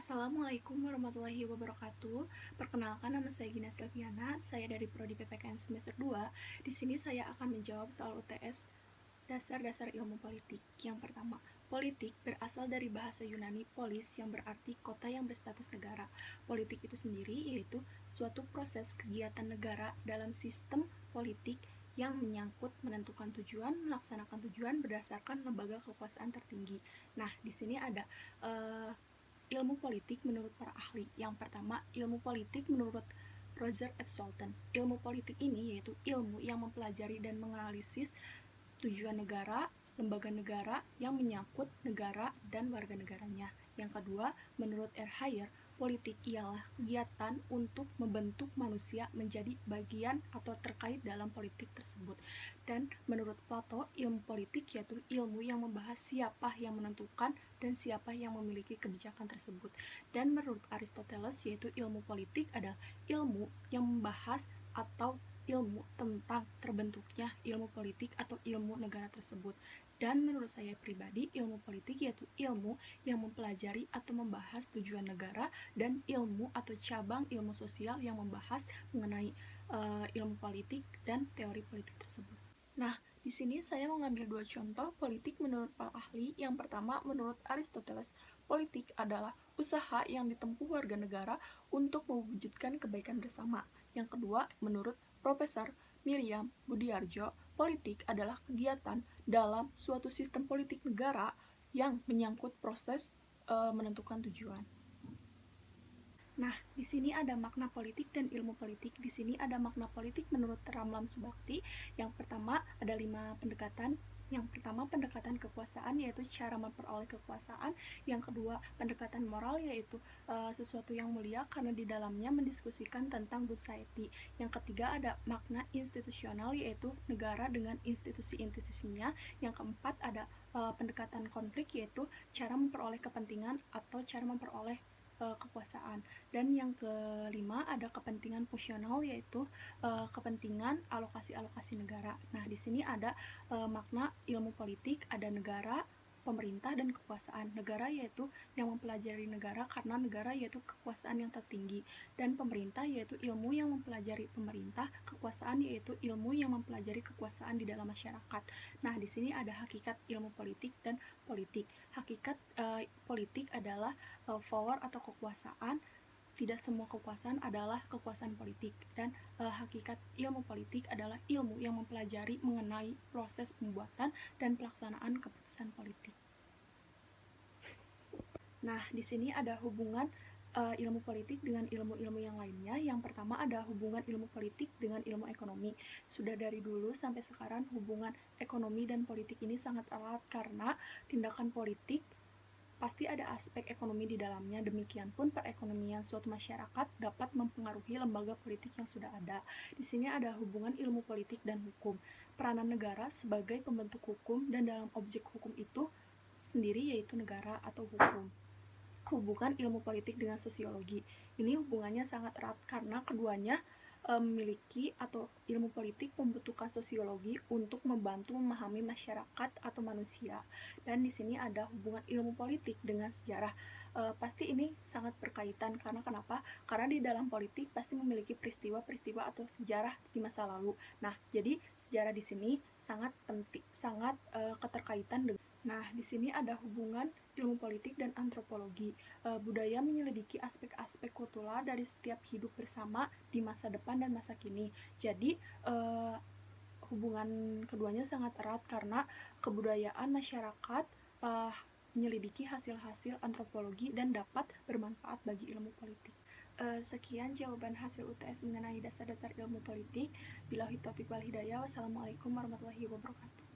Assalamualaikum warahmatullahi wabarakatuh. Perkenalkan, nama saya Gina Silviana. Saya dari Prodi PPKN semester 2. Di sini saya akan menjawab soal UTS Dasar-dasar ilmu politik. Yang pertama, politik berasal dari bahasa Yunani polis yang berarti kota yang berstatus negara. Politik itu sendiri yaitu suatu proses kegiatan negara dalam sistem politik yang menyangkut menentukan tujuan, melaksanakan tujuan berdasarkan lembaga kekuasaan tertinggi. Nah, di sini ada ilmu politik menurut para ahli. Yang pertama, ilmu politik menurut Roger F. Salton. Ilmu politik ini yaitu ilmu yang mempelajari dan menganalisis tujuan negara, lembaga negara yang menyangkut negara dan warga negaranya. Yang kedua, menurut R. Hayer, politik ialah kegiatan untuk membentuk manusia menjadi bagian atau terkait dalam politik tersebut. Dan menurut Plato, ilmu politik yaitu ilmu yang membahas siapa yang menentukan dan siapa yang memiliki kebijakan tersebut. Dan menurut Aristoteles, yaitu ilmu politik adalah ilmu yang membahas atau ilmu tentang terbentuknya ilmu politik atau ilmu negara tersebut. Dan menurut saya pribadi, ilmu politik yaitu ilmu yang mempelajari atau membahas tujuan negara, dan ilmu atau cabang ilmu sosial yang membahas mengenai ilmu politik dan teori politik tersebut. Nah, di sini saya mengambil dua contoh politik menurut para ahli. Yang pertama, menurut Aristoteles, politik adalah usaha yang ditempuh warga negara untuk mewujudkan kebaikan bersama. Yang kedua, menurut Profesor Miriam Budiarjo, politik adalah kegiatan dalam suatu sistem politik negara yang menyangkut proses menentukan tujuan. Nah, di sini ada makna politik dan ilmu politik. Di sini ada makna politik menurut Ramlan Subakti. Yang pertama, ada 5 pendekatan. Yang pertama, pendekatan kekuasaan, yaitu cara memperoleh kekuasaan. Yang kedua, pendekatan moral, yaitu sesuatu yang mulia karena di dalamnya mendiskusikan tentang good society. Yang ketiga, ada makna institusional, yaitu negara dengan institusi-institusinya. Yang keempat, ada pendekatan konflik, yaitu cara memperoleh kepentingan atau cara memperoleh kekuasaan. Dan yang kelima, ada kepentingan fungsional, yaitu kepentingan alokasi-alokasi negara. Nah, di sini ada makna ilmu politik, ada negara, pemerintah, dan kekuasaan. Negara yaitu yang mempelajari negara karena negara yaitu kekuasaan yang tertinggi, dan pemerintah yaitu ilmu yang mempelajari pemerintah, kekuasaan yaitu ilmu yang mempelajari kekuasaan di dalam masyarakat. Nah, di sini ada hakikat ilmu politik dan politik. Hakikat politik adalah power atau kekuasaan. Tidak semua kekuasaan adalah kekuasaan politik, dan hakikat ilmu politik adalah ilmu yang mempelajari mengenai proses pembuatan dan pelaksanaan keputusan politik. Nah, di sini ada hubungan ilmu politik dengan ilmu-ilmu yang lainnya. Yang pertama, ada hubungan ilmu politik dengan ilmu ekonomi. Sudah dari dulu sampai sekarang hubungan ekonomi dan politik ini sangat erat karena tindakan politik pasti ada aspek ekonomi di dalamnya. Demikian pun perekonomian suatu masyarakat dapat mempengaruhi lembaga politik yang sudah ada. Di sini ada hubungan ilmu politik dan hukum. Peranan negara sebagai pembentuk hukum dan dalam objek hukum itu sendiri yaitu negara atau hukum. Hubungan ilmu politik dengan sosiologi. Ini hubungannya sangat erat karena keduanya memiliki atau ilmu politik membutuhkan sosiologi untuk membantu memahami masyarakat atau manusia. Dan di sini ada hubungan ilmu politik dengan sejarah. Pasti ini sangat berkaitan karena kenapa? Karena di dalam politik pasti memiliki peristiwa-peristiwa atau sejarah di masa lalu. Nah, jadi sejarah di sini sangat penting, sangat keterkaitan dengan. Nah, di sini ada hubungan ilmu politik dan antropologi. Budaya menyelidiki aspek-aspek kultural dari setiap hidup bersama di masa depan dan masa kini. Jadi, hubungan keduanya sangat erat karena kebudayaan masyarakat menyelidiki hasil-hasil antropologi dan dapat bermanfaat bagi ilmu politik. Sekian jawaban hasil UTS mengenai dasar-dasar ilmu politik. Billahi taufiq wal hidayah. Wassalamualaikum warahmatullahi wabarakatuh.